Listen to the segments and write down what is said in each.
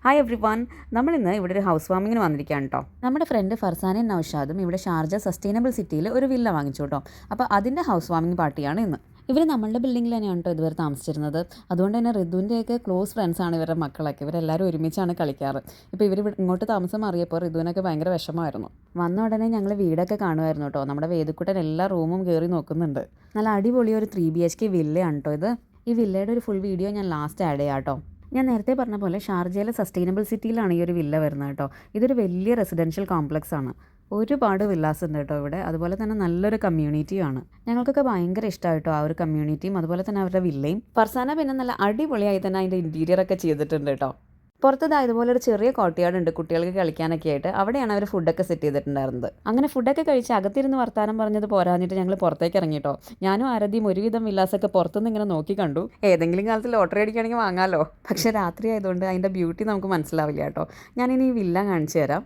Hi every one, നമ്മളിന്ന് ഇവിടെ ഒരു ഹൗസ് വാമിങ്ങിന് വന്നിരിക്കുകയാണ് കേട്ടോ. നമ്മുടെ ഫ്രണ്ട് ഫർസാനയും നൗഷാദും ഇവിടെ ഷാർജ സസ്റ്റൈനബിൾ സിറ്റിയിൽ ഒരു വില്ല വാങ്ങിച്ചു കേട്ടോ. അപ്പോൾ അതിൻ്റെ ഹൗസ് വാമിങ് പാർട്ടിയാണ് ഇന്ന്. ഇവർ നമ്മളുടെ ബിൽഡിങ്ങിൽ തന്നെയാണ് കേട്ടോ ഇതുവരെ താമസിച്ചിരുന്നത്. അതുകൊണ്ട് തന്നെ ഋതുവിൻ്റെയൊക്കെ ക്ലോസ് ഫ്രണ്ട്സാണ് ഇവരുടെ മക്കളൊക്കെ. ഇവരെല്ലാവരും ഒരുമിച്ചാണ് കളിക്കാറ്. ഇപ്പോൾ ഇവർ ഇങ്ങോട്ട് താമസം മാറിയപ്പോൾ ഋതുവിനൊക്കെ ഭയങ്കര വിഷമമായിരുന്നു. വന്ന ഉടനെ ഞങ്ങൾ വീടൊക്കെ കാണുമായിരുന്നു കേട്ടോ. നമ്മുടെ വേദക്കുട്ടൻ എല്ലാ റൂമും കയറി നോക്കുന്നുണ്ട്. നല്ല അടിപൊളി ഒരു 3 BHK വില്ലയാണ് കേട്ടോ ഇത്. ഈ വില്ലയുടെ ഒരു ഫുൾ വീഡിയോ ഞാൻ ലാസ്റ്റ് ആഡ് ചെയ്യാം കേട്ടോ. ഞാൻ നേരത്തെ പറഞ്ഞ പോലെ ഷാർജയിലെ സസ്റ്റൈനബിൾ സിറ്റിയിലാണ് ഈ ഒരു വില്ല വരുന്നത് കേട്ടോ. ഇതൊരു വലിയ റെസിഡൻഷ്യൽ കോംപ്ലക്സ് ആണ്. ഒരുപാട് വില്ലാസ് ഉണ്ട് കേട്ടോ ഇവിടെ. അതുപോലെ തന്നെ നല്ലൊരു കമ്മ്യൂണിറ്റിയുമാണ്. ഞങ്ങൾക്കൊക്കെ ഭയങ്കര ഇഷ്ടമായിട്ടോ ആ ഒരു കമ്മ്യൂണിറ്റിയും അതുപോലെ തന്നെ അവരുടെ വില്ലയും. ഫർസാന പിന്നെ നല്ല അടിപൊളിയായി തന്നെ അതിൻ്റെ ഇൻറ്റീരിയർ ഒക്കെ ചെയ്തിട്ടുണ്ട് കേട്ടോ. പുറത്തത് ഇതുപോലെ ഒരു ചെറിയ കോർട്ട്യാർഡ് ഉണ്ട് കുട്ടികൾക്ക് കളിക്കാനൊക്കെ ആയിട്ട്. അവിടെയാണ് അവർ ഫുഡൊക്കെ സെറ്റ് ചെയ്തിട്ടുണ്ടായിരുന്നത്. അങ്ങനെ ഫുഡൊക്കെ കഴിച്ച് അകത്തിരുന്ന് വർത്താനം പറഞ്ഞത് പോരാഞ്ഞിട്ട് ഞങ്ങൾ പുറത്തേക്ക് ഇറങ്ങിട്ടോ. ഞാനും ആരതിയും ഒരുവിധം വില്ലാസൊക്കെ പുറത്തുനിന്ന് ഇങ്ങനെ നോക്കി കണ്ടു. ഏതെങ്കിലും കാലത്ത് ലോട്ടറി അടിക്കുകയാണെങ്കിൽ വാങ്ങാമല്ലോ. പക്ഷേ രാത്രി ആയതുകൊണ്ട് അതിൻ്റെ ബ്യൂട്ടി നമുക്ക് മനസ്സിലാവില്ല കേട്ടോ. ഞാനിനി ഈ വില്ല കാണിച്ചു തരാം.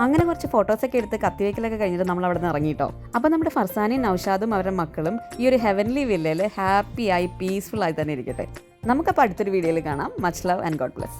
അങ്ങനെ കുറച്ച് ഫോട്ടോസൊക്കെ എടുത്ത് കത്തിവയ്ക്കലൊക്കെ കഴിഞ്ഞിട്ട് നമ്മൾ അവിടെ നിന്ന് ഇറങ്ങിയിട്ടോ. അപ്പോൾ നമ്മുടെ ഫർസാനയും നൗഷാദും അവരുടെ മക്കളും ഈ ഒരു ഹെവൻലി വില്ലയിൽ ഹാപ്പിയായി പീസ്ഫുൾ ആയി തന്നെ ഇരിക്കട്ടെ. നമുക്കപ്പോൾ അടുത്തൊരു വീഡിയോയിൽ കാണാം. Much love and God bless.